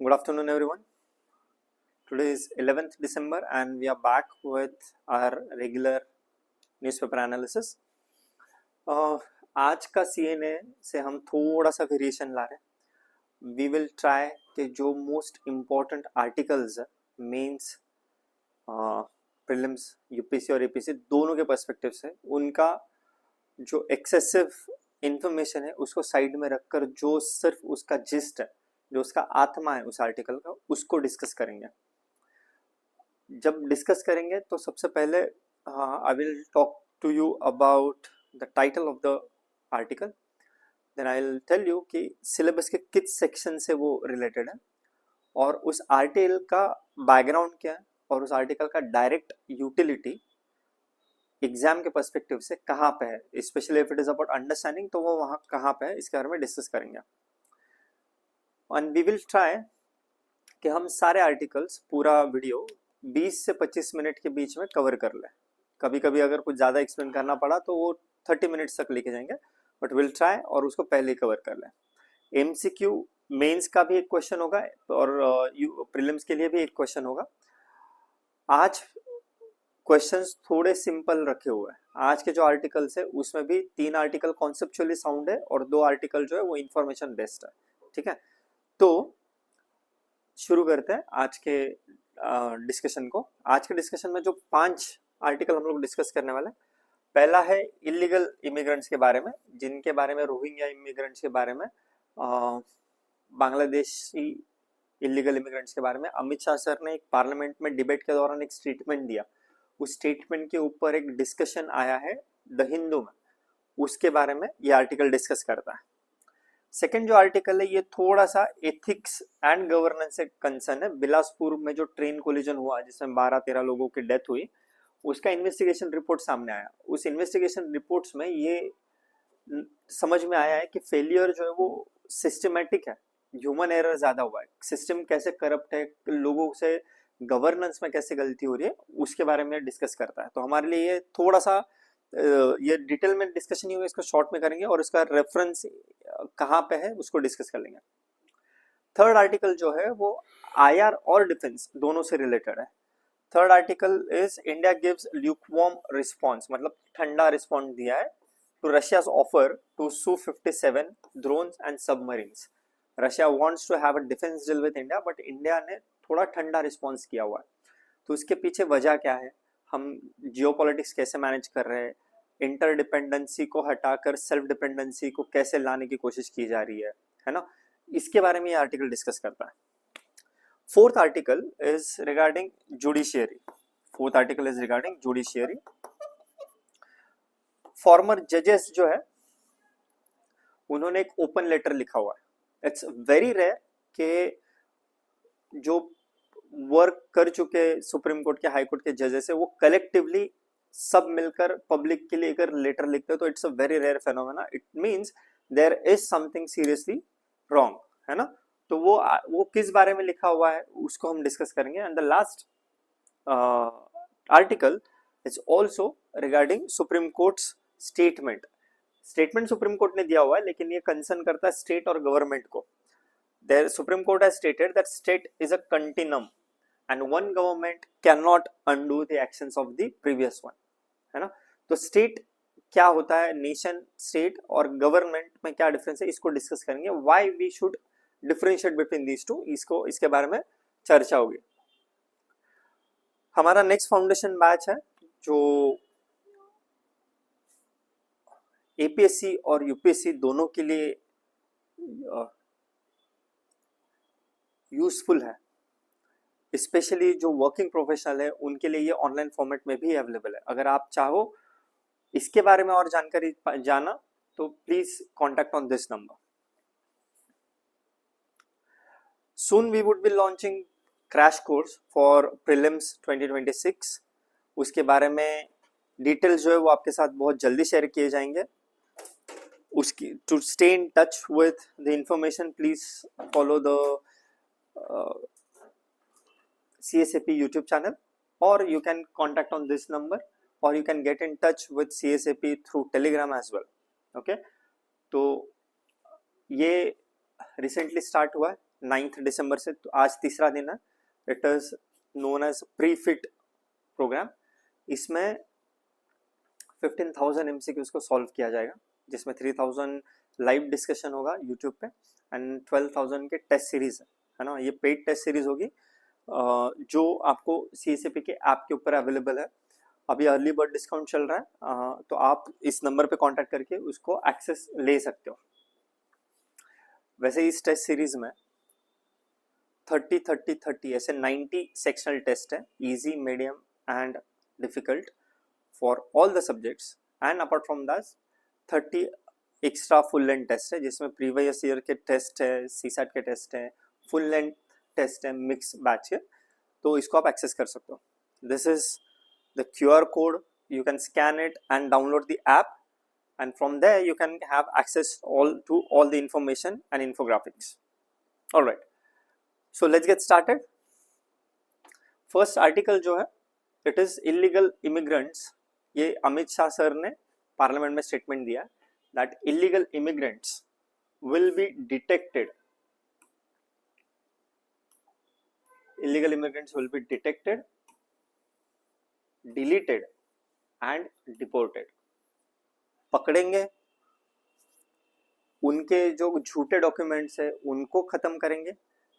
Good afternoon, everyone. Today is 11th December, and we are back with our regular newspaper analysis. आज का CNA से हम थोड़ा सा वेरिएशन ला रहे हैं. We will try कि जो most important articles है, मेंस, प्रीलिम्स, यूपीएससी और एपीएससी दोनों के पर्सपेक्टिव से उनका जो एक्सेसिव इंफॉर्मेशन है उसको साइड में रखकर जो सिर्फ उसका जिस्ट है, जो उसका आत्मा है उस आर्टिकल का, उसको डिस्कस करेंगे. जब डिस्कस करेंगे तो सबसे पहले I will talk to you about the title of the article. Then I will tell you कि सिलेबस के किस सेक्शन से वो रिलेटेड है और उस आर्टिकल का बैकग्राउंड क्या है और उस आर्टिकल का डायरेक्ट यूटिलिटी एग्जाम के पर्सपेक्टिव से कहाँ पे है, specially if it is about understanding, तो वो वहाँ कहाँ पे है इसके बारे में डिस्कस करेंगे. एंड वी विल ट्राई कि हम सारे आर्टिकल्स पूरा वीडियो 20 से 25 मिनट के बीच में कवर कर लें. कभी कभी अगर कुछ ज़्यादा एक्सप्लेन करना पड़ा तो वो 30 मिनट्स तक लेके जाएंगे, बट विल ट्राई और उसको पहले ही कवर कर लें. एमसीक्यू मेंस का भी एक क्वेश्चन होगा और प्रीलिम्स के लिए भी एक क्वेश्चन होगा. आज क्वेश्चंस थोड़े सिंपल रखे हुए हैं. आज के जो आर्टिकल्स है उसमें भी 3 आर्टिकल कॉन्सेप्चुअली साउंड है और 2 आर्टिकल जो है वो इंफॉर्मेशन बेस्ड है. ठीक है, तो शुरू करते हैं आज के डिस्कशन को. आज के डिस्कशन में जो 5 आर्टिकल हम लोग डिस्कस करने वाले हैं, पहला है इलीगल इमिग्रेंट्स के बारे में, जिनके बारे में रोहिंग्या इमिग्रेंट्स के बारे में, बांग्लादेशी इलीगल इमिग्रेंट्स के बारे में अमित शाह सर ने एक पार्लियामेंट में डिबेट के दौरान एक स्टेटमेंट दिया. उस स्टेटमेंट के ऊपर एक डिस्कशन आया है द हिंदू में, उसके बारे में ये आर्टिकल डिस्कस करता है. सेकेंड जो आर्टिकल है ये थोड़ा सा एथिक्स एंड गवर्नेंस से कंसर्न है. बिलासपुर में जो ट्रेन कोलिजन हुआ जिसमें 12-13 लोगों की डेथ हुई, उसका इन्वेस्टिगेशन रिपोर्ट सामने आया. उस इन्वेस्टिगेशन रिपोर्ट्स में ये समझ में आया है कि फेलियर जो है वो सिस्टमेटिक है, ह्यूमन एरर ज्यादा हुआ है, सिस्टम कैसे करप्ट है, लोगों से गवर्नेंस में कैसे गलती हो रही है, उसके बारे में डिस्कस करता है. तो हमारे लिए ये थोड़ा सा ये डिटेल में डिस्कशन नहीं हुआ, इसको शॉर्ट में करेंगे और इसका रेफरेंस कहाँ पे है उसको डिस्कस कर लेंगे. थर्ड आर्टिकल जो है वो आईआर और डिफेंस दोनों से रिलेटेड है. Third article is India gives lukewarm response, मतलब ठंडा रिस्पॉन्स दिया है to Russia's offer to Su-57 drones and submarines. Russia wants to have a defence deal with India, but India ने थोड़ा ठंडा रिस्पॉन्स किया हुआ है. तो इसके पीछे वजह क्या है, हम जियोपॉलिटिक्स कैसे मैनेज कर रहे हैं, इंटरडिपेंडेंसी को हटाकर सेल्फ डिपेंडेंसी को कैसे लाने की कोशिश की जा रही है ना, इसके बारे में ये आर्टिकल डिस्कस करता है. Fourth article is regarding judiciary. Fourth article is regarding judiciary. Farmer जजेस जो है उन्होंने एक ओपन लेटर लिखा हुआ है. इट्स वेरी रेयर कि जो वर्क कर चुके सुप्रीम कोर्ट के, हाई कोर्ट के जजेस है, वो कलेक्टिवली सब मिलकर पब्लिक के लिए अगर लेटर लिखते हो तो it's a very rare phenomena. It means there is something seriously wrong, है ना. तो वो किस बारे में लिखा हुआ है उसको हम डिस्कस करेंगे. And the last article is also regarding supreme courts statement. Statement supreme court ने दिया हुआ है लेकिन ये कंसर्न करता है स्टेट और गवर्नमेंट को. The Supreme Court has stated that state is a continuum and one government cannot undo the actions of the previous one, है ना. तो स्टेट क्या होता है, नेशन स्टेट और गवर्नमेंट में क्या डिफरेंस है, इसको डिस्कस करेंगे. Why we should differentiate between these two, इसके बारे में चर्चा होगी. हमारा नेक्स्ट फाउंडेशन बैच है जो एपीएससी और यूपीएससी दोनों के लिए यूजफुल है. स्पेशली जो वर्किंग प्रोफेशनल है उनके लिए ये ऑनलाइन फॉर्मेट में भी अवेलेबल है. अगर आप चाहो इसके बारे में और जानकारी जाना तो please contact on this number. Soon we would be launching crash course for prelims 2026. उसके बारे में डिटेल्स जो है वो आपके साथ बहुत जल्दी शेयर किए जाएंगे. उसकी to stay in touch with the information please follow the CSAP YouTube channel, or you can contact on this number, or you can get in touch with CSAP through Telegram as well. Okay, तो ये recently start हुआ है 9 दिसंबर से, तो आज तीसरा दिन है। It is known as pre fit program. इसमें 15,000 MCQs को सॉल्व किया जाएगा, जिसमें 3,000 लाइव डिस्कशन होगा यूट्यूब पे एंड 12,000 के टेस्ट सीरीज है ना। ये पेड टेस्ट सीरीज होगी जो आपको CSAP के ऐप के ऊपर अवेलेबल है। अभी अर्ली बर्ड डिस्काउंट चल रहा है, तो आप इस नंबर पे कांटेक्ट करके उसको एक्सेस ले सकते हो। वैसे इस टेस्ट सीरीज में 30-30-30 ऐसे 90 सेक्शनल टेस्ट है, easy, medium and difficult for all the subjects. And apart from that 30 extra full length test है, जिसमें प्रीवियस ईयर के टेस्ट है, CSAT के टेस्ट है, फुल लेंथ टेस्ट है, मिक्स बैच है, तो इसको आप एक्सेस कर सकते हो। This is the QR code, you can scan it and download the app, and from there you can have access to all the information and infographics. All right, so let's get started. First article जो है, it is illegal immigrants। ये Amit Shah sir ने parliament में statement दिया that illegal immigrants will be detected, illegal immigrants will be detected, deleted and deported. पकड़ेंगे, उनके जो झूठे डॉक्यूमेंट्स है उनको खत्म करेंगे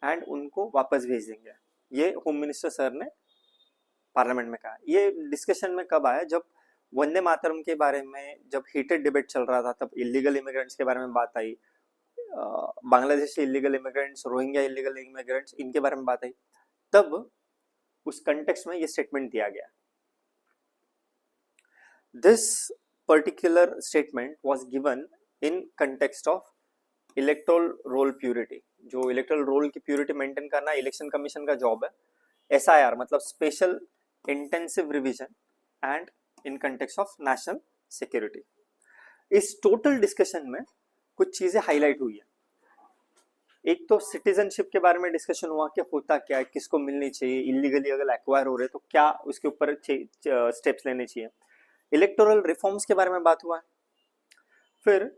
एंड उनको वापस भेज देंगे। ये होम मिनिस्टर सर ने पार्लियामेंट में कहा। ये डिस्कशन में कब आया? जब वंदे मातरम के बारे में जब हीटेड डिबेट चल रहा था, तब इलीगल इमिग्रेंट्स के बारे में बात आई, Bangladeshi illegal immigrants, Rohingya illegal immigrants, इनके बारे में बात आई, तब उस कंटेक्स्ट में ये स्टेटमेंट दिया गया। This particular statement was given in context of electoral roll purity। जो इलेक्टोरल रोल की प्यूरिटी मेंटेन करना इलेक्शन कमीशन का जॉब है। SIR मतलब special intensive revision and in context of national security. इस टोटल डिस्कशन में कुछ चीजें हाईलाइट हुई है। एक तो सिटीजनशिप के बारे में डिस्कशन हुआ कि होता क्या है, किसको मिलनी चाहिए, इलीगली अगर एक्वायर हो रहे तो क्या उसके ऊपर स्टेप्स लेने चाहिए। इलेक्टोरल रिफॉर्म्स के बारे में बात हुआ है। फिर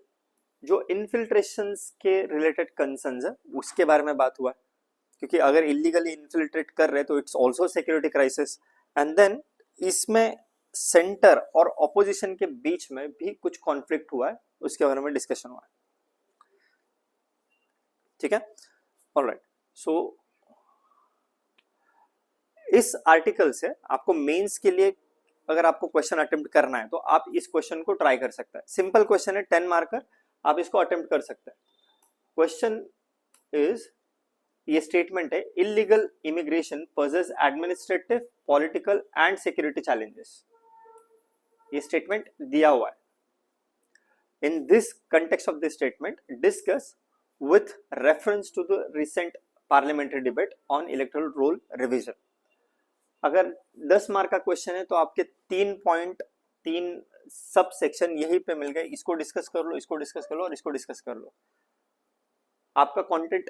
जो इन्फिल्ट्रेशंस के रिलेटेड कंसर्न्स है उसके बारे में बात हुआ है, क्योंकि अगर इलीगली इन्फिल्ट्रेट कर रहे तो it's also security crisis. And then इसमें सेंटर और ऑपोजिशन के बीच में भी कुछ कॉन्फ्लिक्ट हुआ है, उसके बारे में डिस्कशन हुआ है। ठीक है, ऑलराइट। सो इस आर्टिकल से आपको मेंस के लिए अगर आपको क्वेश्चन अटेम्प्ट करना है तो आप इस क्वेश्चन को ट्राई कर सकते हैं। सिंपल क्वेश्चन है, 10 मार्कर, आप इसको अटेम्प्ट कर सकते हैं। क्वेश्चन इज, ये स्टेटमेंट है, illegal immigration poses administrative, political and security challenges. ये स्टेटमेंट दिया हुआ है। In this context of this statement discuss with reference to the recent parliamentary debate on electoral roll revision. अगर 10 मार्क का question है तो आपके 3.3 सब सेक्शन यहीं पे मिल गए। इसको डिस्कस कर लो, इसको डिस्कस कर लो और इसको डिस्कस कर लो। आपका कंटेंट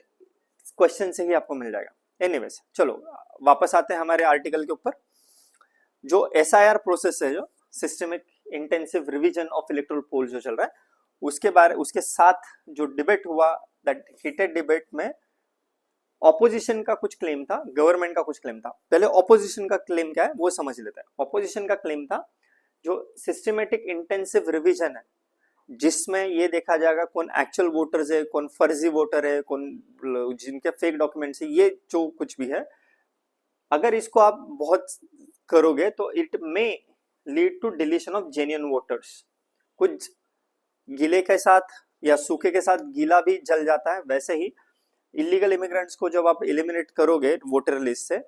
क्वेश्चन से ही आपको मिल जाएगा। एनीवेज, चलो वापस आते हैं हमारे आर्टिकल के ऊपर। जो SIR प्रोसेस है, जो systemic intensive revision of electoral poll जो चल रहा है, उसके साथ जो डिबेट हुआ, दैट हीटेड डिबेट में ऑपोजिशन का कुछ क्लेम था, गवर्नमेंट का कुछ क्लेम था। पहले ऑपोजिशन का क्लेम क्या है वो समझ लेते हैं। ऑपोजिशन का क्लेम था जो सिस्टमेटिक इंटेंसिव रिवीजन है, जिसमें ये देखा जाएगा कौन एक्चुअल वोटर्स है, कौन फर्जी वोटर है, कौन जिनके फेक डॉक्यूमेंट्स है, ये जो कुछ भी है, अगर इसको आप बहुत करोगे तो it may lead to deletion of genuine voters. कुछ गीले के साथ या सूखे के साथ गीला भी जल जाता है, वैसे ही इलीगल इमिग्रेंट्स को जब आप एलिमिनेट करोगे वोटर लिस्ट से,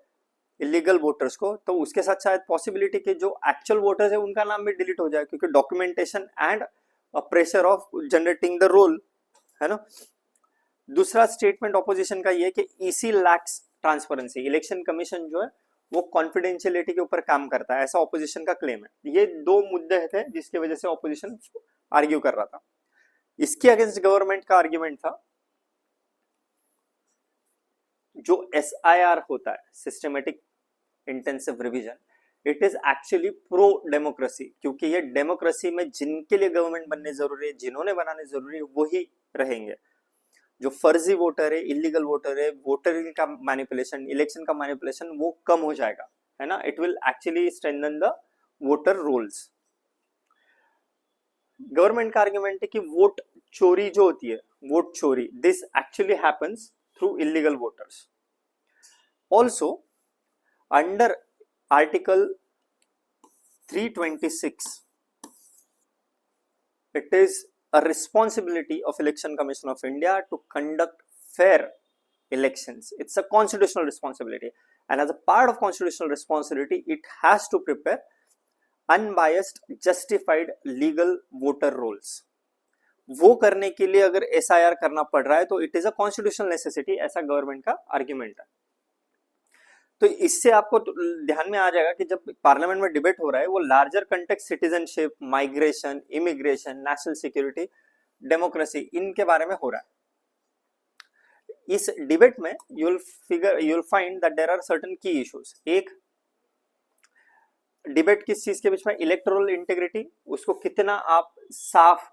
इलीगल वोटर्स को, तो उसके साथ शायद पॉसिबिलिटी कि जो एक्चुअल वोटर्स है उनका नाम भी डिलीट हो जाए, क्योंकि documentation and pressure of generating the roll, है ना। दूसरा स्टेटमेंट ऑपोजिशन का ये कि EC lacks transparency, election commission जो है वो कॉन्फिडेंशियलिटी के ऊपर काम करता है, ऐसा ऑपोजिशन का क्लेम है। ये दो मुद्दे थे जिसकी वजह से ऑपोजिशन आर्ग्यू कर रहा था। इसके अगेंस्ट गवर्नमेंट का आर्ग्यूमेंट था जो SIR होता है, systematic intensive revision, it is actually pro democracy, क्योंकि ये डेमोक्रेसी में जिनके लिए गवर्नमेंट बनने जरूरी है, जिन्होंने बनाने जरूरी है, वही रहेंगे। जो फर्जी वोटर है, इलीगल वोटर है, वोटर का मैनिपुलेशन, इलेक्शन का मैनिपुलेशन वो कम हो जाएगा, है ना. It will actually strengthen the voter rolls. Government का आर्ग्यूमेंट है कि वोट चोरी जो होती है, वोट चोरी, this actually happens through illegal voters. Also under article 326 it is a responsibility of Election Commission of India to conduct fair elections. It's a constitutional responsibility, and as a part of constitutional responsibility it has to prepare unbiased justified legal voter rolls. वो करने के लिए अगर SIR करना पड़ रहा है तो it is a constitutional necessity, ऐसा गवर्नमेंट का आर्ग्यूमेंट है. तो इससे आपको ध्यान में आ जाएगा कि जब पार्लियामेंट में डिबेट हो रहा है वो larger context citizenship, migration, immigration, national security, democracy, इनके बारे में हो रहा है. इस डिबेट में you will find that there are certain key issues. एक डिबेट किस चीज के बीच में, इलेक्टोरल इंटीग्रिटी, उसको कितना आप साफ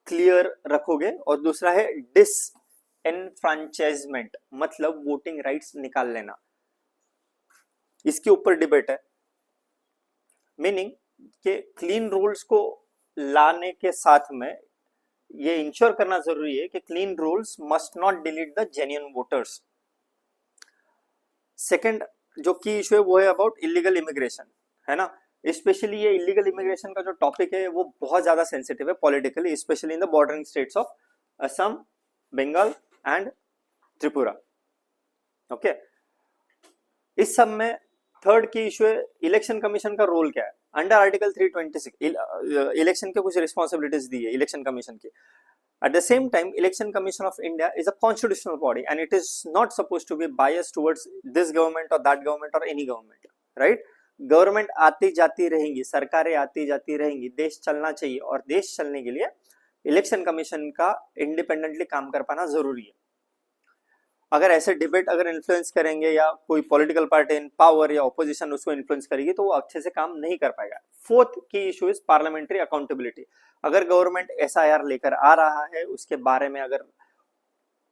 क्लियर रखोगे, और दूसरा है डिसएनफ्रांचाइजमेंट, मतलब वोटिंग राइट्स निकाल लेना. इसके ऊपर डिबेट है. मीनिंग कि क्लीन रूल्स को लाने के साथ में ये इंश्योर करना जरूरी है कि clean rules must not delete the genuine voters. Second जो की इशू है वो है अबाउट इलीगल इमिग्रेशन, है ना. स्पेशली ये इलीगल इमिग्रेशन का जो टॉपिक है वो बहुत ज्यादा सेंसिटिव है politically, specially in the bordering states of Assam, Bengal and Tripura. Okay, इस सब में थर्ड की इशू है इलेक्शन कमीशन का रोल क्या है. अंडर आर्टिकल 326 इलेक्शन के कुछ रिस्पॉन्सिबिलिटीज दी है इलेक्शन कमीशन की. At the same time, Election Commission of India is a constitutional body and it is not supposed to be biased towards this government or that government or any government, right? Government आती जाती रहेंगी, सरकारें आती जाती रहेंगी, देश चलना चाहिए, और देश चलने के लिए इलेक्शन कमीशन का इंडिपेंडेंटली काम कर पाना जरूरी है. अगर ऐसे डिबेट अगर इन्फ्लुएंस करेंगे या कोई पॉलिटिकल पार्टी इन पावर या ऑपोजिशन उसको इन्फ्लुएंस करेगी तो वो अच्छे से काम नहीं कर पाएगा. फोर्थ की इशू इज पार्लियामेंट्री अकाउंटेबिलिटी. अगर गवर्नमेंट SIR लेकर आ रहा है, उसके बारे में अगर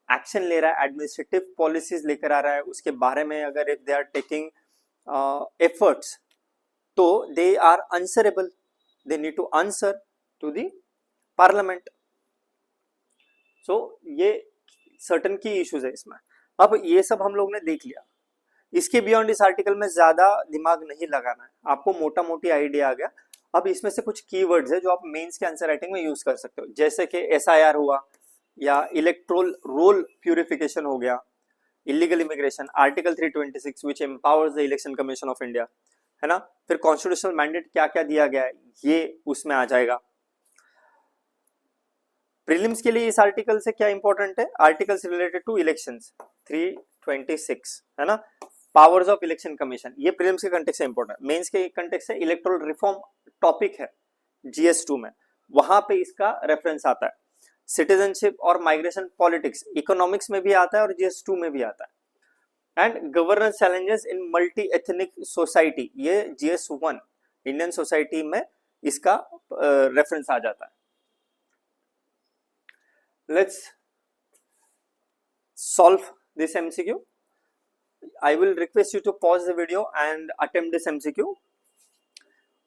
एक्शन ले रहा है, एडमिनिस्ट्रेटिव पॉलिसीज लेकर आ रहा है, उसके बारे में अगर if they are taking efforts, तो they are answerable, they need to answer to the parliament. So ये सर्टन की इश्यूज है इसमें. अब ये सब हम लोग ने देख लिया. इसके बियॉन्ड इस आर्टिकल में ज्यादा दिमाग नहीं लगाना है, आपको मोटा मोटी आइडिया आ गया. अब इसमें से कुछ कीवर्ड्स है जो आप मेंस के आंसर राइटिंग में यूज कर सकते हो, जैसे कि SIR हुआ, या इलेक्टोरल रोल प्यूरिफिकेशन हो गया, illegal immigration, article 326 which empowers the election commission of India, है ना. फिर कॉन्स्टिट्यूशनल मैंडेट क्या क्या दिया गया है ये उसमें आ जाएगा. प्रीलिम्स के लिए इस आर्टिकल से क्या इंपॉर्टेंट है, आर्टिकल्स रिलेटेड टू इलेक्शंस 326, है ना. पावर्स ऑफ इलेक्शन कमीशन, ये प्रीलिम्स के कंटेक्स्ट से इंपॉर्टेंट है. मेंस के कंटेक्स्ट से इलेक्टोरल रिफॉर्म टॉपिक है GS2 में, वहां पे इसका रेफरेंस आता है. सिटीजनशिप और माइग्रेशन पॉलिटिक्स इकोनॉमिक्स में भी आता है और GS2 में भी आता है. And governance challenges in multi ethnic society, ये GS1 इंडियन सोसाइटी में इसका रेफरेंस आ जाता है. Let's solve this MCQ. I will request you to pause the video and attempt this MCQ.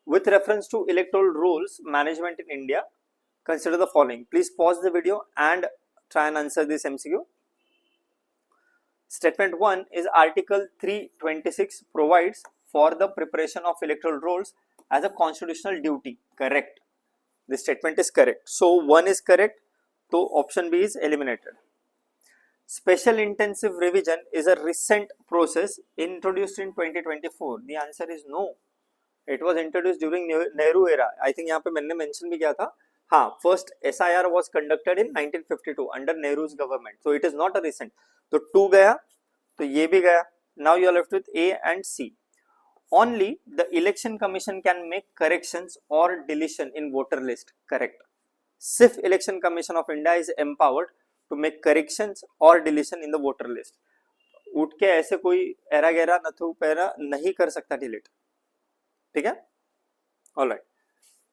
With reference to electoral rolls management in India, consider the following. Please pause the video and try and answer this MCQ. Statement 1 is Article 326 provides for the preparation of electoral rolls as a constitutional duty. Correct. This statement is correct. So 1 is correct. So option B is eliminated. Special intensive revision is a recent process introduced in 2024. The answer is no. It was introduced during Nehru era. I think यहाँ पे मैंने mention भी किया था. हाँ, first SIR was conducted in 1952 under Nehru's government. So it is not a recent. तो 2 गया, तो ये भी गया. Now you are left with A and C. Only the election commission can make corrections or deletion in voter list. Correct. सिर्फ election commission of India is empowered to make corrections और deletion in the voter list. उठ के ऐसे कोई era गैरा Nathu para नहीं कर सकता delete. ठीक है, alright.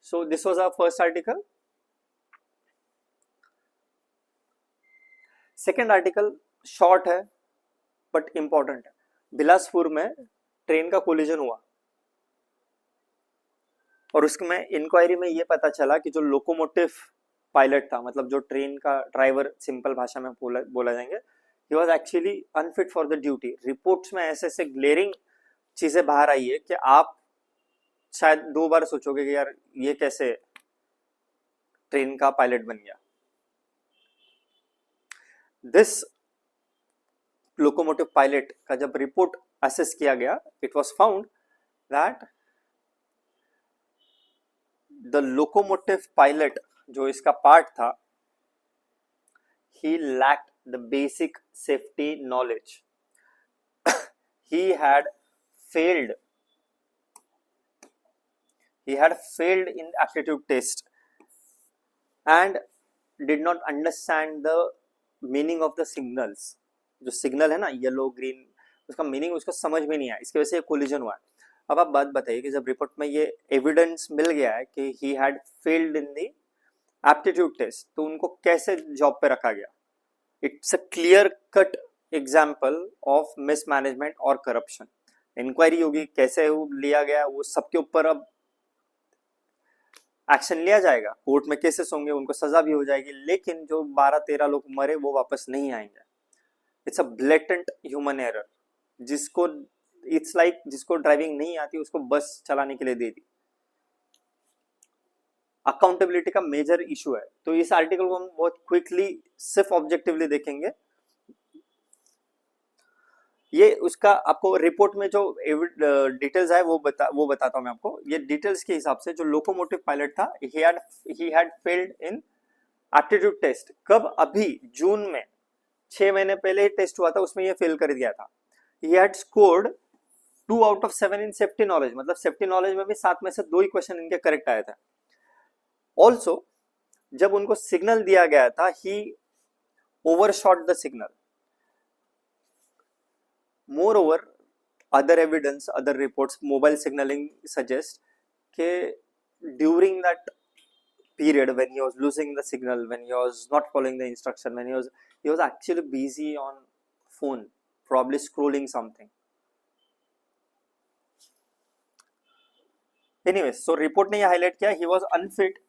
So this was our first article. Second article short है बट इंपॉर्टेंट है। बिलासपुर में ट्रेन का कोलिजन हुआ और उसमें इंक्वायरी में ये पता चला कि जो लोकोमोटिव पायलट था, मतलब जो ट्रेन का ड्राइवर, सिंपल भाषा में बोला जाएंगे, he was actually unfit for the duty. Reports में ऐसे ऐसे ग्लेरिंग चीजें बाहर आई है कि आप शायद 2 बार सोचोगे कि यार ये कैसे ट्रेन का पायलट बन गया। दिस लोकोमोटिव पायलट का जब रिपोर्ट असेस किया गया, it was found that the locomotive pilot जो इसका पार्ट था, he lacked the basic safety knowledge. he had failed in aptitude test and did not understand the meaning of the signals. जो signal है ना, yellow green, उसका meaning उसको समझ में नहीं आया, इसकी वजह से कोलिजन हुआ है। अब आप बात बताइए कि जब रिपोर्ट में ये एविडेंस मिल गया है कि he had failed in the aptitude test, तो उनको कैसे जॉब पे रखा गया? It's a clear cut example of mismanagement और करप्शन। इंक्वायरी होगी, कैसे लिया गया वो सबके ऊपर अब एक्शन लिया जाएगा, कोर्ट में केसेस होंगे, उनको सजा भी हो जाएगी, लेकिन जो 12-13 लोग मरे वो वापस नहीं आएंगे। It's a blatant human error, जिसको इट्स लाइक जिसको ड्राइविंग नहीं आती उसको बस चलाने के लिए दे दी। अकाउंटेबिलिटी का मेजर इशू है। तो इस आर्टिकल को हम बहुत क्विकली सिर्फ ऑब्जेक्टिवली देखेंगे। ये उसका आपको रिपोर्ट में जो डिटेल्स है वो बताता हूं मैं आपको। ये डिटेल्स के हिसाब से जो लोकोमोटिव पायलट था, he had failed in aptitude test. कब? अभी जून में, 6 महीने पहले टेस्ट हुआ था, उसमें ये फेल कर दिया था। He had scored 2 out of 7 in safety knowledge, मतलब सेफ्टी नॉलेज में भी 7 में से 2 ही क्वेश्चन इनके करेक्ट आए थे। ऑल्सो जब उनको सिग्नल दिया गया था, he overshot the signal. Moreover, other evidence, other reports, mobile signaling suggest that during that period when he was losing the signal, when he was not following the instruction, when he was actually busy on phone, probably scrolling something. Anyways, so report ने ये highlight किया, he was unfit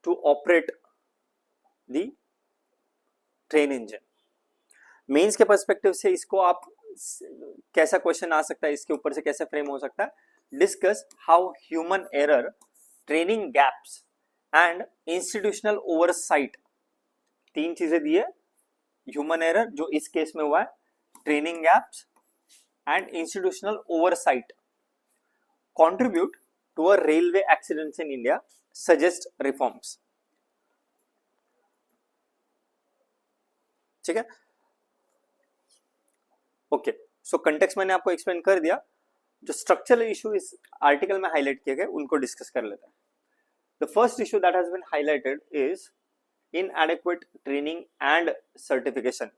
to operate the train engine. Mains के perspective से इसको आप कैसा question आ सकता है, इसके ऊपर से कैसे फ्रेम हो सकता है? Discuss how human error, training gaps and institutional oversight, 3 चीजें दी है। ह्यूमन एरर जो इस केस में हुआ है, training gaps and institutional oversight contribute to a railway accidents in India, suggest reforms. ठीक है, ओके। सो कंटेक्स्ट मैंने आपको एक्सप्लेन कर दिया। जो स्ट्रक्चरल इशू इस आर्टिकल में हाईलाइट किए गए उनको डिस्कस कर लेते हैं। The first issue that has been highlighted is inadequate training and certification.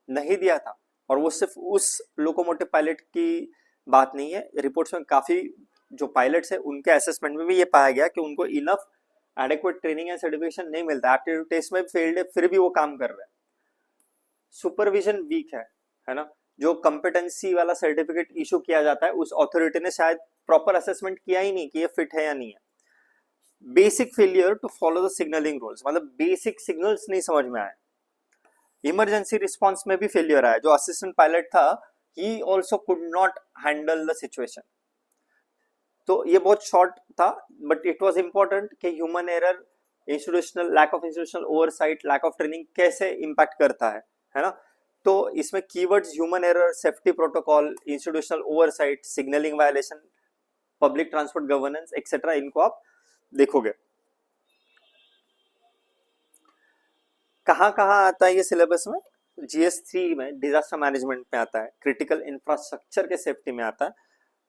नहीं दिया था, और वो सिर्फ उस लोकोमोटिव पायलट की बात नहीं है। रिपोर्ट्स में काफी जो पायलट्स है उनके असेसमेंट में भी ये पाया गया कि उनको enough adequate training and certification नहीं मिलता। एप्टीट्यूड टेस्ट में फेल्ड है, फिर भी वो काम कर रहे हैं। सुपरविजन वीक है ना। जो कंपिटेंसी वाला सर्टिफिकेट इशू किया जाता है, उस अथॉरिटी ने शायद प्रॉपर असेसमेंट किया ही नहीं कि ये फिट है या नहीं है। Basic failure to follow the signalling rules, मतलब बेसिक सिग्नल्स नहीं समझ में आए। इमरजेंसी रिस्पांस में भी फेलियर आया। जो असिस्टेंट पायलट था, he also could not handle the situation. तो ये बहुत शॉर्ट था, बट इट वॉज इंपॉर्टेंट कि human error, institutional lack of institutional oversight, lack of training कैसे इंपैक्ट करता है ना। तो इसमें keywords human error, safety protocol, institutional oversight, signalling violation, public transport governance etcetera, इनको आप देखोगे। कहां कहां आता है ये सिलेबस में? GS3 में डिजास्टर मैनेजमेंट में आता है, क्रिटिकल इंफ्रास्ट्रक्चर के सेफ्टी में आता है,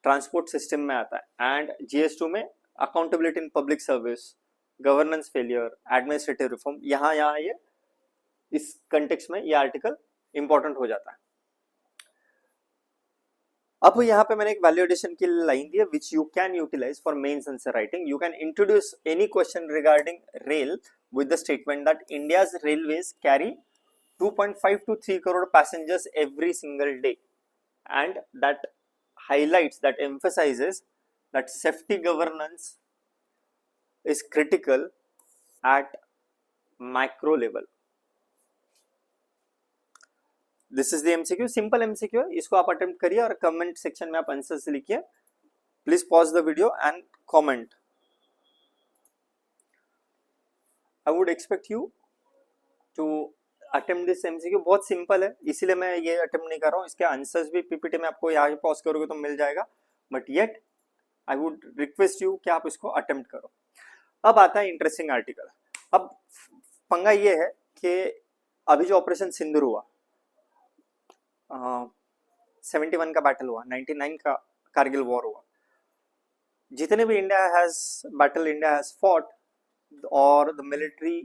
ट्रांसपोर्ट सिस्टम में आता है, एंड GS2 में accountability in public service, governance failure, administrative reform. यहाँ ये इस कंटेक्स्ट में ये आर्टिकल इंपॉर्टेंट हो जाता है। अब यहाँ पे मैंने एक वैल्यूएशन की लाइन दी है which you can utilise for mains answer writing. You can introduce any question regarding rail with the statement that India's railways carry 2.5 to 3 crore passengers every single day, and that highlights, that emphasizes that safety governance is critical at macro level. This is the MCQ, simple MCQ है, इसको आप attempt करिए और comment section में आप answers लिखिए. Please pause the video and comment. I would expect you to attempt this MCQ. बहुत simple है, इसीलिए मैं ये अटेम्प्ट नहीं कर रहा हूँ. इसके आंसर्स भी पीपीटी में आपको यहाँ पॉज करोगे तो मिल जाएगा, but yet I would request you कि आप इसको अटेम्प्ट करो. अब आता है इंटरेस्टिंग आर्टिकल. अब पंगा ये है कि अभी जो ऑपरेशन सिंदूर हुआ, 71 का बैटल हुआ, 99 का कारगिल वॉर हुआ, जितने भी इंडिया हैज फॉट और the military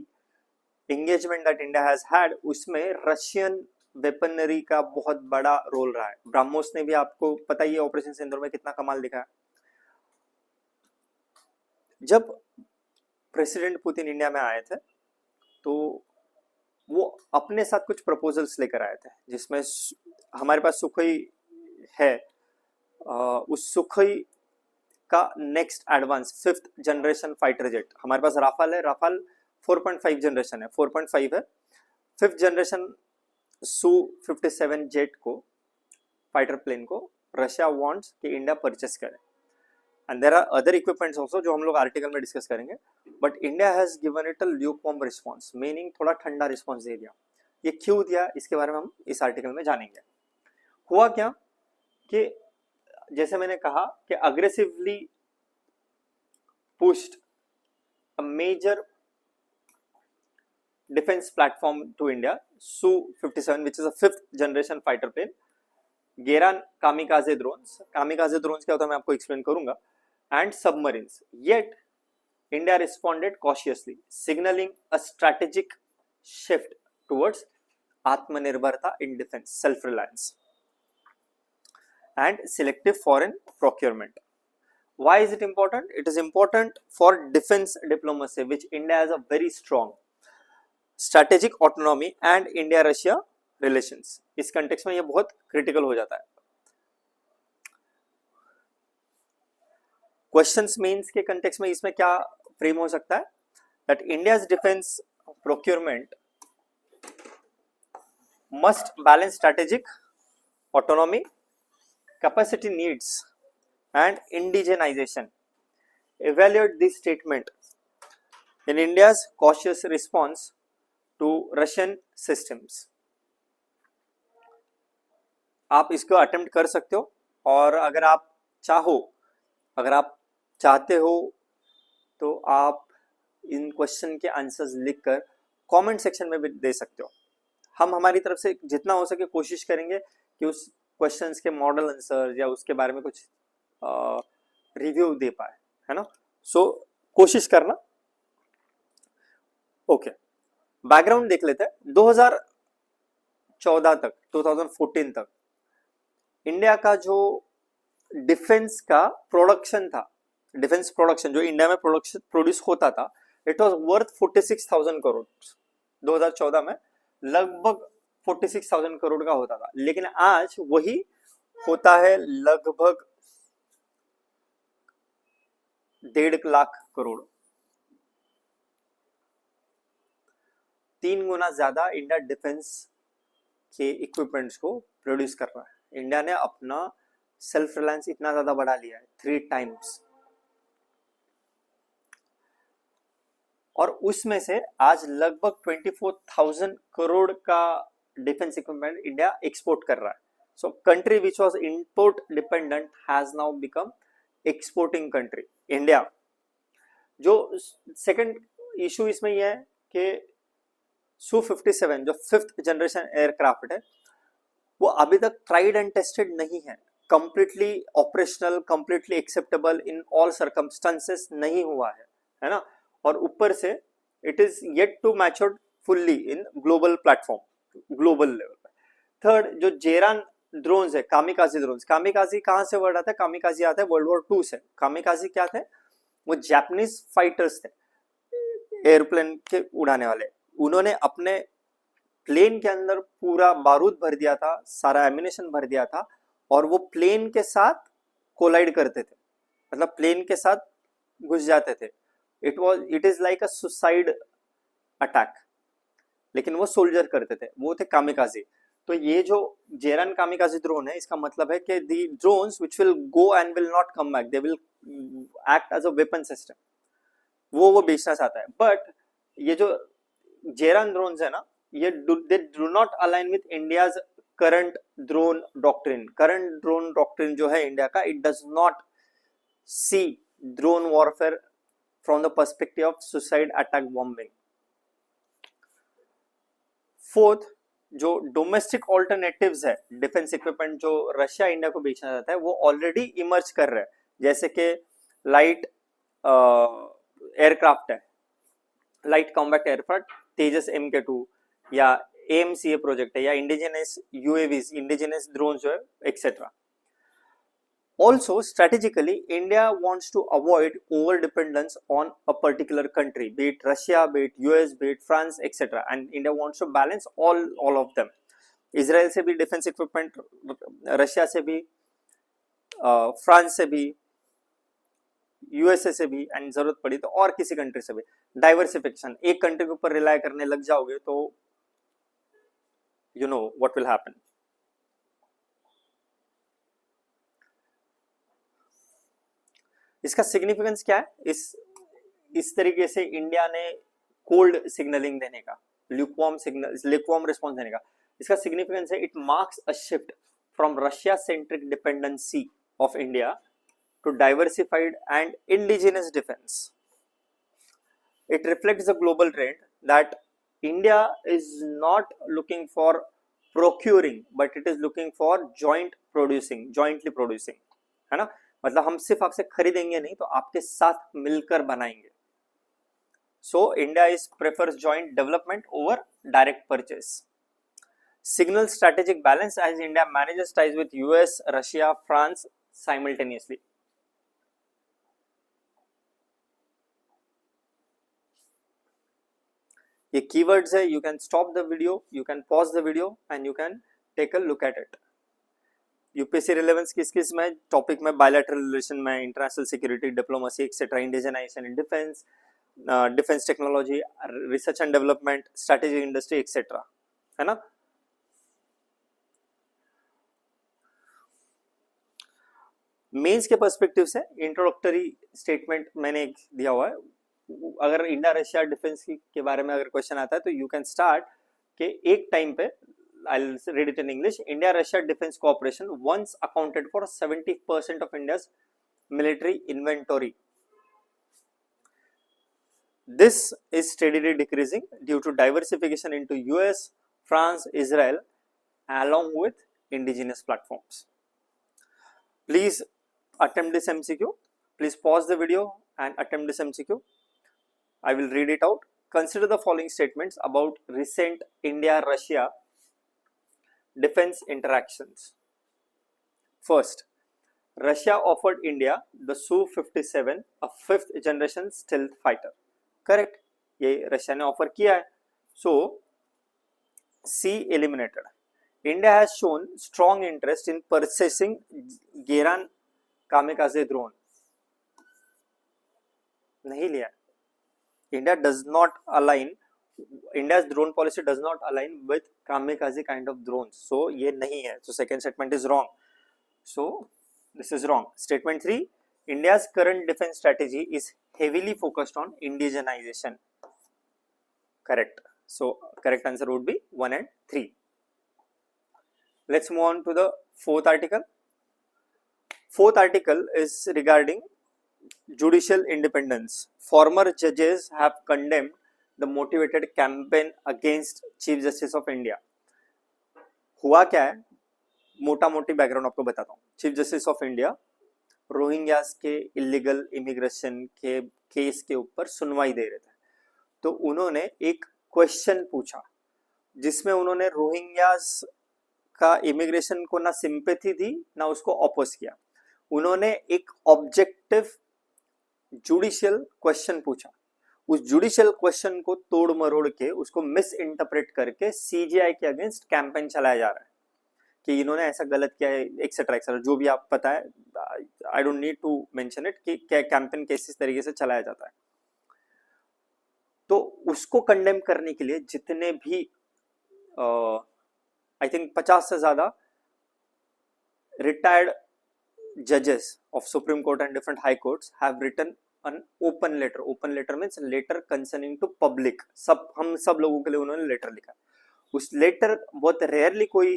engagement that India has had, उसमें रशियन वेपनरी का बहुत बड़ा रोल रहा है. ब्रह्मोस ने भी, आपको पता ही है ऑपरेशन सिंदूर में कितना कमाल दिखाया. जब प्रेसिडेंट पुतिन इंडिया में आए थे तो वो अपने साथ कुछ प्रपोजल्स लेकर आए थे, जिसमें हमारे पास सुखोई है, उस सुखोई का next advance 5th generation fighter jet, हमारे पास राफाल है, राफाल 4.5 जनरेशन है, 4.5 है. 5th जनरेशन Su-57 जेट को, फाइटर प्लेन को रशिया वांट्स कि इंडिया परचेस करे. And there are other equipments also जो हम लोग आर्टिकल में डिस्कस करेंगे, but India has given it a lukewarm response, meaning थोड़ा ठंडा रिस्पांस दे दिया. ये क्यों दिया, इसके बारे में हम इस आर्टिकल में जानेंगे. हुआ क्या कि जैसे मैंने कहा कि aggressively pushed a major defence platform to India, Su-57 which is a 5th generation fighter plane, Geran kamikaze drones. Kamikaze drones क्या होता है मैं आपको एक्सप्लेन करूंगा, and submarines. Yet India responded cautiously, signalling a strategic shift towards Atmanirbharta in defence, self reliance and selective foreign procurement. Why is it important? It is important for defense diplomacy, which India has a very strong strategic autonomy and India-Russia relations. इस context में ये बहुत critical हो जाता है. Questions means के context में इसमें क्या frame हो सकता है? That India's defense procurement must balance strategic autonomy, capacity needs and indigenization. Evaluate this statement in India's cautious response to Russian systems. आप इसको अटेम्प्ट कर सकते हो, और अगर आप चाहते हो तो आप इन क्वेश्चन के आंसर्स लिखकर कमेंट सेक्शन में भी दे सकते हो. हम हमारी तरफ से जितना हो सके कोशिश करेंगे कि उस क्वेश्चंस के मॉडल आंसर या उसके बारे में कुछ रिव्यू दे पाए, है ना. सो कोशिश करना. ओके, बैकग्राउंड देख लेते हैं. 2014 तक, 2014 तक इंडिया का जो डिफेंस का प्रोडक्शन था, डिफेंस प्रोडक्शन जो इंडिया में प्रोड्यूस होता था, इट वाज वर्थ 46,000 करोड़. 2014 में लगभग 46,000 करोड़ का होता था, लेकिन आज वही होता है लगभग 1.5 लाख करोड़. 3 गुना ज्यादा इंडिया डिफेंस के इक्विपमेंट्स को प्रोड्यूस कर रहा है. इंडिया ने अपना सेल्फ रिलायंस इतना ज्यादा बढ़ा लिया है, 3 टाइम्स. और उसमें से आज लगभग 24,000 करोड़ का डिफेंस इक्विपमेंट इंडिया एक्सपोर्ट कर रहा है. सो country which was import dependent has now become exporting country, India. जो सेकंड इशू इसमें यह है कि Su-57 जो 5th जनरेशन एयरक्राफ्ट है, वो अभी तक ट्राइड एंड टेस्टेड नहीं है, completely operational, completely acceptable in all circumstances नहीं हुआ है ना. और ऊपर से it is yet to mature fully in global platform, global level पे. थर्ड, जो जेरान ड्रोन्स है, कामिकाजी ड्रोन्स। कामिकाजी कहाँ से वर्ड आता है? कामिकाजी आता है वर्ल्ड वॉर 2 से। कामिकाजी क्या थे? वो जापानीज फाइटर्स थे, एयरप्लेन के उड़ाने वाले। उन्होंने अपने प्लेन के अंदर पूरा बारूद भर दिया था, सारा एमिनेशन भर दिया था, और वो प्लेन के साथ कोलाइड करते थे, मतलब प्लेन के साथ घुस जाते थे। It is like a suicide attack, लेकिन वो सोल्जर करते थे, वो थे कामिकाजी। तो ये जो जेरन कामिकाजी ड्रोन है, इसका मतलब है कि the drones which will go and will not come back, they will act as a weapon system, वो बेचना चाहता है। बट ये जो जेरन ड्रोन्स है ना, ये they do not align with India's current drone doctrine. Current drone doctrine जो है इंडिया का, it does not see drone warfare from the perspective of suicide attack bombing. Fourth, जो डोमेस्टिक ऑल्टरनेटिव्स है defence equipment जो Russia India को बेचना चाहता है, वो ऑलरेडी इमर्ज कर रहे हैं, जैसे कि लाइट एयरक्राफ्ट है, लाइट कॉम्बैट एयरक्राफ्ट तेजस MK2, या AMCA प्रोजेक्ट है, या इंडिजिनस UAVs, इंडिजिनस ड्रोन जो है, etcetera. Also, strategically, India wants to avoid over dependence on a particular country, be it Russia, be it US, be it France, etc. And India wants to balance all of them. Israel से भी defence equipment, Russia से भी, France से भी, USA से भी, and जरूरत पड़ी तो और किसी कंट्री से भी। डाइवर्सिफिकेशन, एक कंट्री के ऊपर रिलाय करने लग जाओगे तो you know what will happen. इसका सिग्निफिकेंस क्या है? इस तरीके से इंडिया ने कोल्ड सिग्नलिंग देने का, ल्यूकवार्म रिस्पॉन्स देने का, इसका सिग्निफिकेंस है, it marks a shift from Russia centric dependency of India to diversified and indigenous defense. It reflects the global trend that India is not looking for procuring, but it is looking for jointly producing, है ना? मतलब हम सिर्फ आपसे खरीदेंगे नहीं, तो आपके साथ मिलकर बनाएंगे। So India is prefers joint development over direct purchase. Signal strategic balance as India manages ties with US, Russia, France simultaneously. ये कीवर्ड्स है, you can stop the video, you can pause the video and you can take a look at it. UPSC relevance किस में topic में? Bilateral relation में, international security, diplomacy etcetera, indigenisation in defence, defence technology, research and development, strategic industry etcetera, है ना? Mains के perspective से introductory statement मैंने दिया हुआ है। अगर इंडिया रशिया डिफेंस के बारे में अगर क्वेश्चन आता है तो यू कैन स्टार्ट के एक टाइम पे, I'll read it in English. India Russia defense cooperation once accounted for 70% of India's military inventory. This is steadily decreasing due to diversification into US, France, Israel, along with indigenous platforms. Please attempt this MCQ. Please pause the video and attempt this MCQ. I will read it out. Consider the following statements about recent India-Russia defense interactions. First, Russia offered India the Su-57, a fifth generation stealth fighter. Correct? ये Russia ने offer किया है. So, C eliminated. India has shown strong interest in purchasing Geran kamikaze drone. नहीं लिया. India does not align. India's drone policy does not align with kamikaze kind of drones. So ये नहीं है. So second statement is wrong. So this is wrong. Statement 3. India's current defense strategy is heavily focused on indigenization. Correct. So correct answer would be 1 and 3. Let's move on to the fourth article. Fourth article is regarding judicial independence. Former judges have condemned the motivated campaign against Chief Justice of India. हुआ क्या है, मोटा मोटी background आपको बताता हूँ. Chief justice of India Rohingyas के illegal immigration के केस के ऊपर सुनवाई दे रहे थे, तो उन्होंने एक क्वेश्चन पूछा जिसमें उन्होंने रोहिंग्यास का इमिग्रेशन को ना सिंपैथी थी ना उसको ऑपोज किया। उन्होंने एक ऑब्जेक्टिव जुडिशियल क्वेश्चन पूछा, उस जुडिशियल क्वेश्चन को तोड़ मरोड़ के उसको मिस इंटरप्रेट करके सीजीआई के अगेंस्ट कैंपेन चलाया जा रहा है कि इन्होंने ऐसा गलत किया है, एक्सेट्रा एक्सेट्रा, जो भी आप पता है, I don't need to mention it, कि क्या कैंपेन किस तरीके से चलाया जाता है। तो उसको कंडेम करने के लिए जितने भी आई थिंक 50 से ज्यादा retired judges of Supreme Court and different high courts have written an open letter. Open letter means letter concerning to public. हम सब लोगों के लिए उन्होंने लेटर लिखा। उस लेटर बहुत रेयरली कोई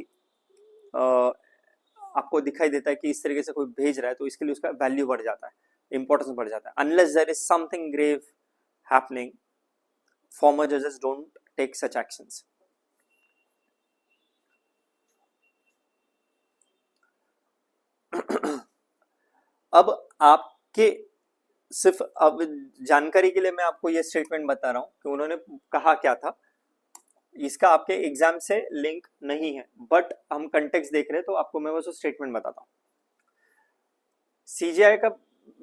आपको दिखाई देता है कि इस तरीके से कोई भेज रहा है, तो इसके लिए उसका वैल्यू बढ़ जाता है, इंपॉर्टेंस बढ़ जाता है। Unless there is something grave happening, former जजेस डोंट टेक सच एक्शंस। अब आपके सिर्फ अब जानकारी के लिए मैं आपको ये स्टेटमेंट बता रहा हूं कि उन्होंने कहा क्या था। इसका आपके एग्जाम से लिंक नहीं है, बट हम कंटेक्स्ट देख रहे हैं तो आपको मैं बस स्टेटमेंट बताता हूं। सीजीआई का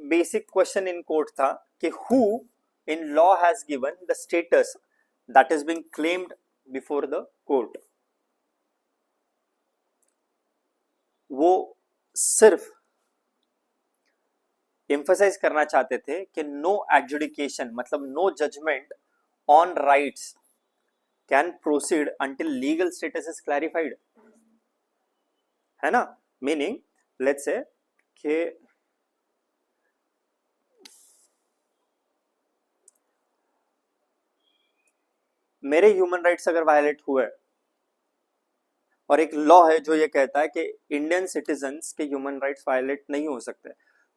बेसिक क्वेश्चन इन कोर्ट था कि who in law has given the status that is being claimed before the court. वो सिर्फ एम्फसाइज करना चाहते थे कि नो एडजुडिकेशन, मतलब no judgement on rights can proceed until legal status is clarified, है ना। मीनिंग लेट्स से कि मेरे ह्यूमन राइट्स अगर वायलेट हुए और एक लॉ है जो ये कहता है कि इंडियन सिटीजन्स के ह्यूमन राइट्स वायलेट नहीं हो सकते,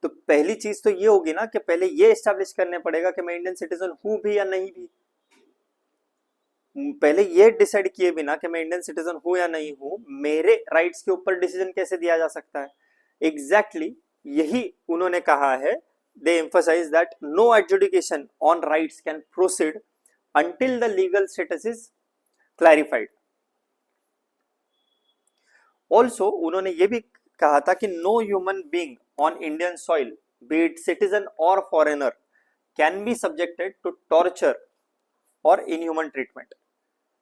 तो पहली चीज तो ये होगी ना कि पहले ये एस्टैब्लिश करने पड़ेगा कि मैं इंडियन सिटीजन हूं भी या नहीं भी। पहले ये डिसाइड किए बिना कि मैं इंडियन सिटीजन हूं या नहीं हूं, मेरे राइट्स के ऊपर डिसीजन कैसे दिया जा सकता है। एग्जैक्टली यही उन्होंने कहा है। They emphasise that no adjudication on rights can proceed until the legal status is clarified. Also उन्होंने ये भी कहा था कि no human being on Indian soil, be it citizen or foreigner, can be subjected to torture or inhuman treatment.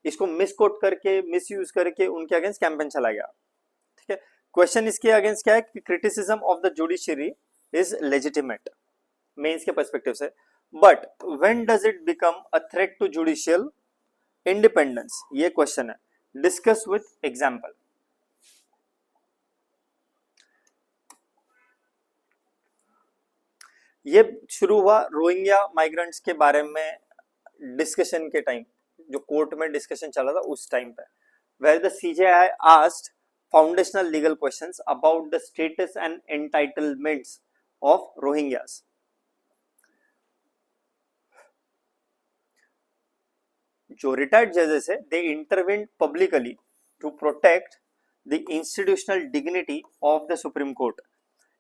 इसको misquote करके, misuse करके उनके अगेंस्ट कैंपेन चला गया। ठीक है, क्वेश्चन इसके अगेंस्ट क्या है कि criticism of the judiciary is legitimate mains के पर्सपेक्टिव से, but when does it become a threat to judicial independence, ये क्वेश्चन है। Discuss with example. ये शुरू हुआ रोहिंग्या माइग्रेंट्स के बारे में डिस्कशन के टाइम, जो कोर्ट में डिस्कशन चला था उस टाइम पे, where the CJI asked foundational legal questions about the status and entitlements of Rohingyas. जो रिटायर्ड जजेस है, they intervened publicly to protect the institutional dignity of the supreme court,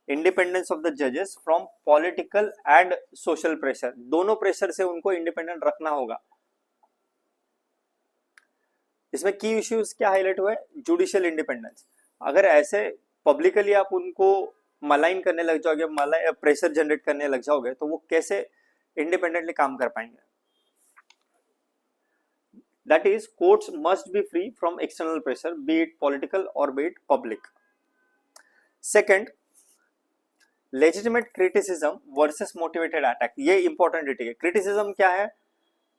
independence of the जजेस from political and social pressure. दोनों pressure से उनको independent रखना होगा। इसमें की इश्यूज क्या हाईलाइट हुआ है? Judicial independence. अगर ऐसे पब्लिकली आप उनको मलाइन करने लग जाओगे, प्रेशर जनरेट करने लग जाओगे, तो वो कैसे इंडिपेंडेंटली काम कर पाएंगे? That is, courts must be free from external pressure, be it political or be it public. Second, legitimate criticism versus motivated attack. ये important है, ठीक है। क्रिटिसिज्म क्या है?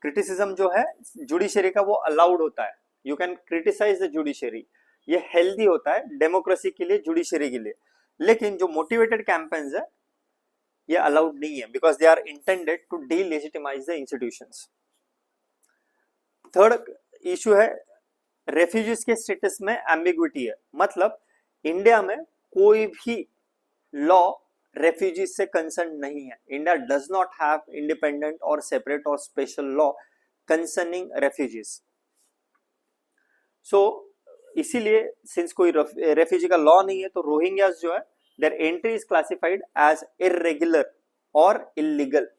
क्रिटिसिज्म जो है जुडिशरी का, वो अलाउड होता है। You can criticise the judiciary, ये हेल्दी होता है डेमोक्रेसी के लिए, जुडिशरी के लिए। लेकिन जो मोटिवेटेड कैंपेन्स है ये अलाउड नहीं है, because they are intended to delegitimise the institutions. Third issue है रेफ्यूजीज के स्टेटस में एम्बिग्विटी है, मतलब इंडिया में कोई भी लॉ रेफ्यूजीज से कंसर्न नहीं है। India does not have independent और सेपरेट और स्पेशल लॉ कंसर्निंग रेफ्यूजीज। सो इसीलिए सिंस कोई रेफ्यूजी का लॉ नहीं है, तो रोहिंग्यास जो है, their entry is classified as irregular और इलीगल।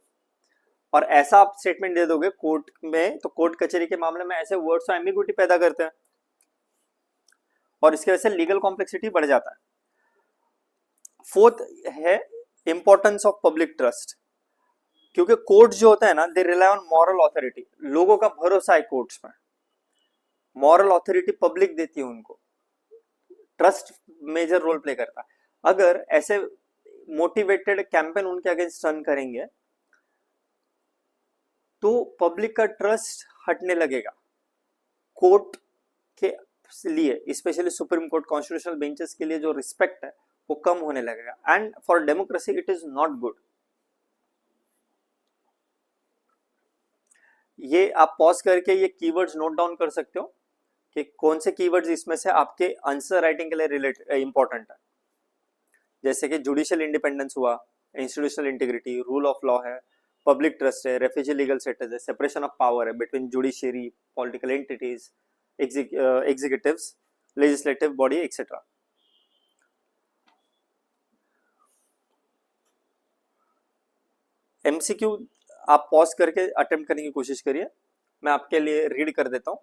और ऐसा आप स्टेटमेंट दे दोगे कोर्ट में, तो कोर्ट कचहरी के मामले में ऐसे वर्ड्स एम्बिग्विटी पैदा करते हैं। और इसकी वजह से लीगल कॉम्प्लेक्सिटी बढ़ जाता है। फोर्थ है इंपॉर्टेंस ऑफ पब्लिक ट्रस्ट, क्योंकि कोर्ट जो होता है ना, they rely on moral authority, लोगों का भरोसा है कोर्ट्स में, मॉरल अथॉरिटी पब्लिक देती है उनको, ट्रस्ट मेजर रोल प्ले करता है। अगर ऐसे मोटिवेटेड कैंपेन उनके अगेंस्ट रन करेंगे तो पब्लिक का ट्रस्ट हटने लगेगा कोर्ट के लिए, specially supreme court, constitutional benches के लिए जो रिस्पेक्ट है वो कम होने लगेगा, and for democracy it is not good. ये आप पॉज करके ये कीवर्ड्स नोट डाउन कर सकते हो कि कौन से कीवर्ड्स इसमें से आपके आंसर राइटिंग के लिए इंपॉर्टेंट है। जैसे कि जुडिशियल इंडिपेंडेंस हुआ, institutional integrity, rule of law है, पब्लिक ट्रस्ट है, रेफ्यूजी लीगल स्टेटस है, सेपरेशन ऑफ पावर है between judiciary, political entities, executives, legislative body etcetera. MCQ आप पॉज करके अटेम्प्ट करने की कोशिश करिए, मैं आपके लिए रीड कर देता हूं।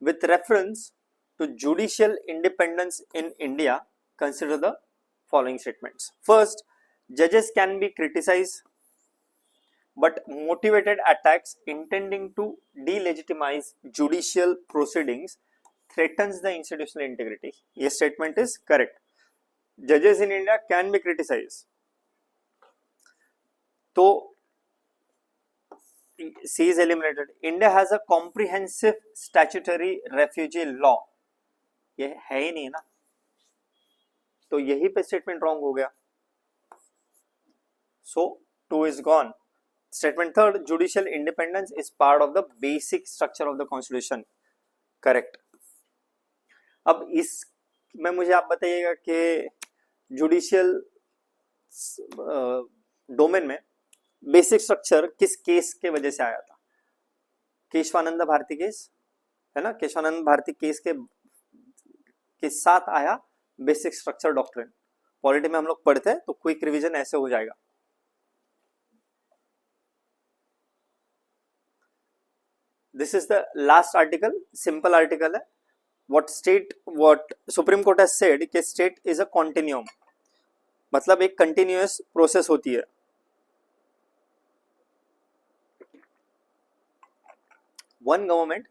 With reference to judicial independence in India, consider the following statements. First, जजेस can be criticised but motivated attacks intending to delegitimize judicial proceedings threatens the institutional integrity. This statement is correct. Judges in India can be criticized. So C is eliminated. India has a comprehensive statutory refugee law. ये है ही नहीं ना, तो यही पे statement wrong हो गया। So 2 is gone. Statement third, judicial independence is part of the basic structure of the constitution. Correct. अब इस में मुझे आप बताइएगा कि जुडिशियल डोमेन में बेसिक स्ट्रक्चर किस केस के वजह से आया था? केशवानंद भारती केस है ना, केशवानंद भारती केस के साथ आया बेसिक स्ट्रक्चर डॉक्ट्रिन। पॉलिटी में हम लोग पढ़ते हैं तो क्विक रिवीजन ऐसे हो जाएगा। This is the last article, simple article है। What Supreme Court has said कि state is a continuum, मतलब एक continuous process होती है। One government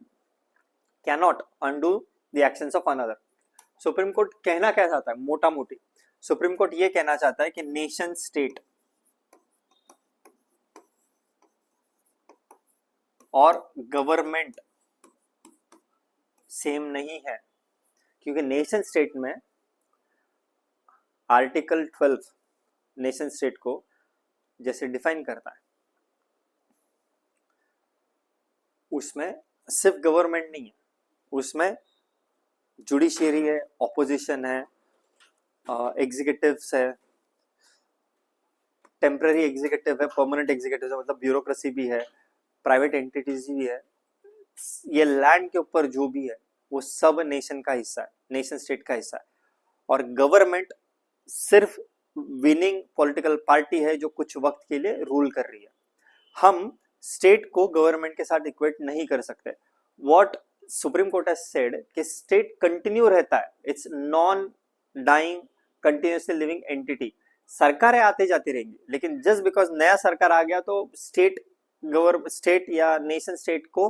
cannot undo the actions of another. Supreme Court कहना क्या चाहता है? मोटा मोटी Supreme Court ये कहना चाहता है कि नेशन स्टेट और गवर्नमेंट सेम नहीं है, क्योंकि नेशन स्टेट में आर्टिकल 12 नेशन स्टेट को जैसे डिफाइन करता है, उसमें सिर्फ गवर्नमेंट नहीं है, उसमें जुडिशियरी है, ऑपोजिशन है, एग्जीक्यूटिव्स है, टेम्पररी एग्जीक्यूटिव है, परमानेंट एग्जीक्यूटिव है, मतलब ब्यूरोक्रेसी भी है, प्राइवेट एंटिटीज भी है। ये लैंड के ऊपर जो भी है वो सब नेशन का हिस्सा है, नेशन स्टेट का हिस्सा है। और गवर्नमेंट सिर्फ विनिंग पॉलिटिकल पार्टी है जो कुछ वक्त के लिए रूल कर रही है। हम स्टेट को गवर्नमेंट के साथ इक्वेट नहीं कर सकते। What supreme court has said कि स्टेट कंटिन्यू रहता है, it's non dying continuously living entity. सरकारें आते जाती रहेंगी, लेकिन जस्ट बिकॉज नया सरकार आ गया तो स्टेट या नेशन स्टेट को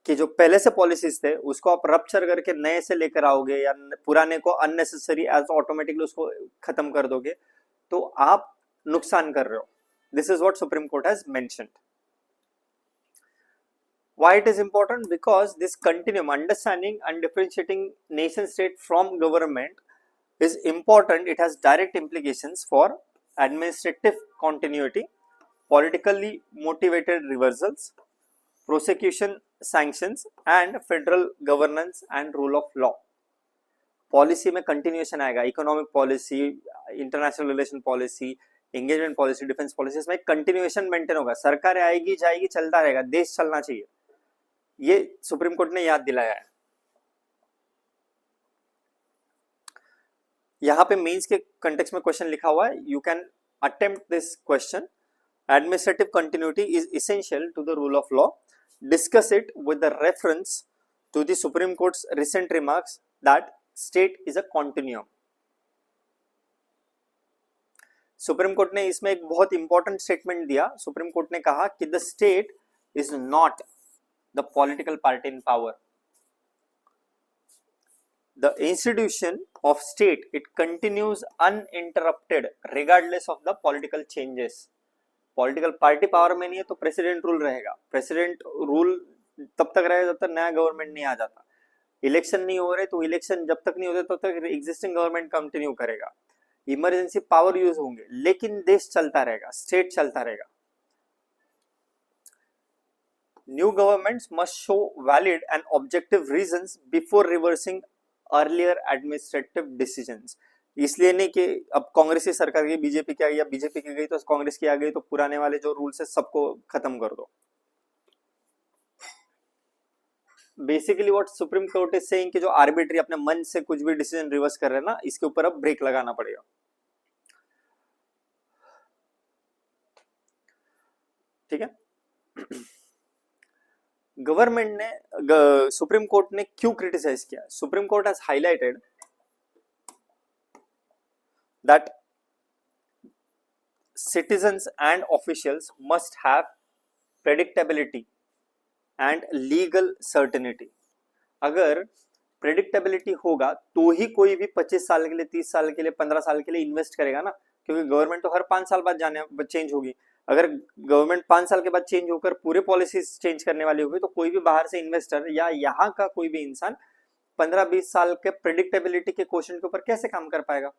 कि जो पहले से पॉलिसीज थे उसको आप रप्चर करके नए से लेकर आओगे या पुराने को अननेसेसरी एज ऑटोमेटिकली उसको खत्म कर दोगे तो आप नुकसान कर रहे हो। This is what supreme court has mentioned. Why it is important? Because this continuum, understanding and differentiating nation state from government is important. It has direct implications for administrative continuity, politically motivated reversals, prosecution sanctions and federal governance and rule of law. Policy में continuation आएगा, economic policy, international relation policy, engagement policy, defence policy, इसमें continuation maintain होगा। सरकार आएगी जाएगी, चलता रहेगा, देश चलना चाहिए, ये सुप्रीम कोर्ट ने याद दिलाया है। यहां पे मेंस के कंटेक्स्ट में क्वेश्चन लिखा हुआ है, you can attempt this question. Administrative continuity is essential to the rule of law. Discuss it with the reference to the Supreme Court's recent remarks that state is a continuum. Supreme court ने इसमें एक बहुत important statement दिया. Supreme court ने कहा कि the state is not the political party in power. The institution of state, it continues uninterrupted regardless of the political changes. Political party power में नहीं है तो प्रेसिडेंट रूल रहेगा. प्रेसिडेंट रूल तब तक रहेगा जब तक नया गवर्नमेंट नहीं आ जाता. इलेक्शन नहीं हो रहे तो इलेक्शन जब तक नहीं होते तब तक एग्जिस्टिंग गवर्नमेंट कंटिन्यू करेगा. इमरजेंसी पावर यूज होंगे लेकिन देश चलता रहेगा, स्टेट चलता रहेगा. New governments must show valid and objective reasons before reversing earlier administrative decisions. इसलिए नहीं कि अब कांग्रेस की सरकार गई, बीजेपी की आ गई, या बीजेपी की गई तो कांग्रेस की आ गई तो पुराने वाले जो रूल्स है सबको खत्म कर दो. Basically what supreme court is saying कि जो आर्बिट्री अपने मन से कुछ भी डिसीजन रिवर्स कर रहे हैं ना, इसके ऊपर अब ब्रेक लगाना पड़ेगा. ठीक है. गवर्नमेंट ने, सुप्रीम कोर्ट ने क्यों क्रिटिसाइज किया? Supreme court has highlighted that citizens and officials must have predictability and legal certainty. अगर predictability होगा तो ही कोई भी 25 साल के लिए, 30 साल के लिए, 15 साल के लिए इन्वेस्ट करेगा ना, क्योंकि गवर्नमेंट तो हर 5 साल बाद चेंज होगी. अगर गवर्नमेंट 5 साल के बाद चेंज होकर पूरे पॉलिसीज चेंज करने वाली होगी तो कोई भी बाहर से इन्वेस्टर या यहाँ का कोई भी इंसान 15-20 साल के प्रेडिक्टेबिलिटी के क्वेश्चन के ऊपर कैसे काम कर पाएगा?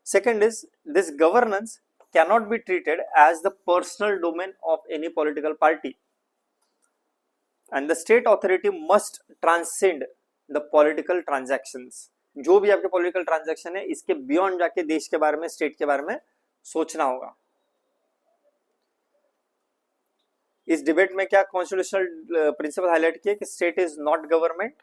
Second is, this governance cannot be treated as the personal domain of any political party, and the state authority must transcend the political transactions. जो भी आपके political transaction है इसके beyond जाके देश के बारे में, स्टेट के बारे में सोचना होगा. इस डिबेट में क्या कॉन्स्टिट्यूशनल प्रिंसिपल हाईलाइट किया कि state is not government,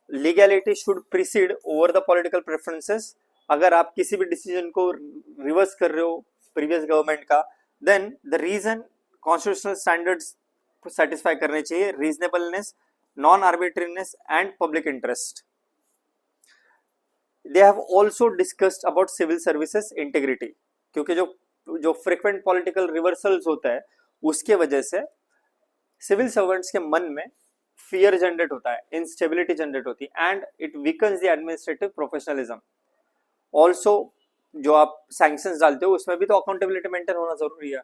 legality should preceded over the political preferences. अगर आप किसी भी डिसीजन को रिवर्स कर रहे हो प्रीवियस गवर्नमेंट का, then the reason constitutional standards satisfy करने चाहिए, reasonableness, non arbitrariness and public interest. They have also discussed about civil services integrity, क्योंकि जो फ्रीक्वेंट पॉलिटिकल रिवर्सल्स होता है उसके वजह से सिविल सर्वेंट्स के मन में फियर जनरेट होता है, इंस्टेबिलिटी जनरेट होती है, and it weakens the administrative professionalism. Also जो आप सैंक्शंस डालते हो उसमें भी तो अकाउंटेबिलिटी मेंटेन होना जरूरी है.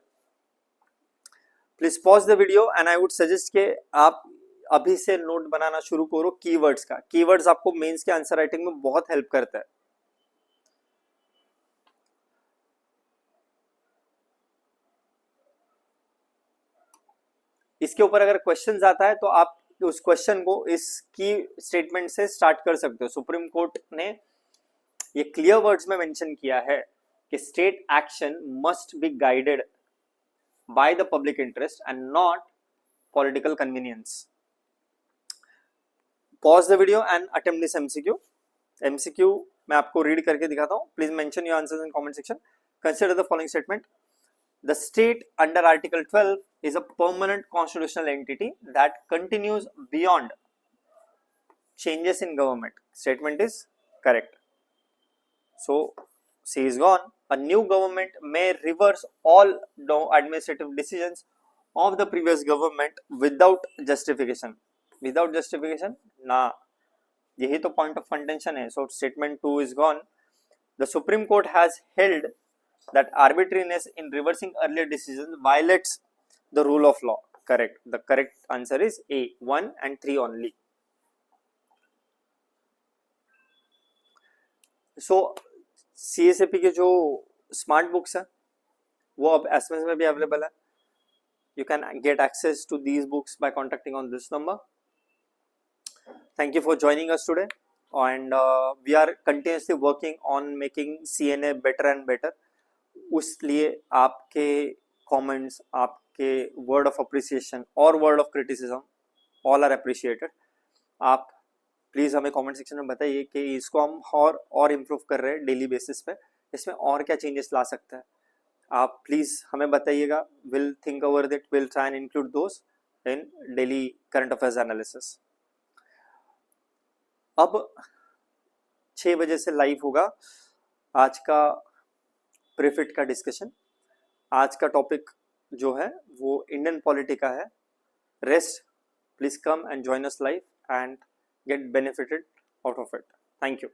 Please pause the video and I would suggest कि आप अभी से नोट बनाना शुरू करो कीवर्ड्स का. कीवर्ड्स आपको मेंस के आंसर राइटिंग में बहुत हेल्प करता है. इसके ऊपर अगर क्वेश्चंस आता है तो आप उस क्वेश्चन को इस की स्टेटमेंट से स्टार्ट कर सकते हो. सुप्रीम कोर्ट ने ये क्लियर वर्ड्स में मेंशन किया है कि state action must be guided by the public interest and not political convenience. Pause the video and attempt this MCQ. MCQ मैं आपको रीड करके दिखाता हूं. Please mention your answers in comment section. Consider the following statement. The state under Article 12 is a permanent constitutional entity that continues beyond changes in government. Statement is correct. So, C is gone. A new government may reverse all administrative decisions of the previous government without justification. Without justification? ना. यही तो point of contention है. So, statement 2 is gone. The Supreme Court has held that arbitrariness in reversing earlier decisions violates the rule of law. Correct. The correct answer is A, 1 and 3 only. So, CSAP के जो smart books है वो अब SMS में भी available है. You can get access to these books by contacting on this number. Thank you for joining us today, and we are continuously working on making CNA better and better. उसलिए आपके comments, आपके word of appreciation और word of criticism all are appreciated. आप please हमें comment section में बताइए कि इसको हम और इम्प्रूव कर रहे हैं डेली बेसिस पे, इसमें और क्या चेंजेस ला सकते हैं. आप प्लीज़ हमें बताइएगा. Will think over that, will try and include those in daily current affairs analysis. अब 6 बजे से लाइव होगा आज का प्रीफिट का डिस्कशन। आज का टॉपिक जो है वो इंडियन पॉलिटी का है। Rest, please come and join us live and get benefited out of it. Thank you.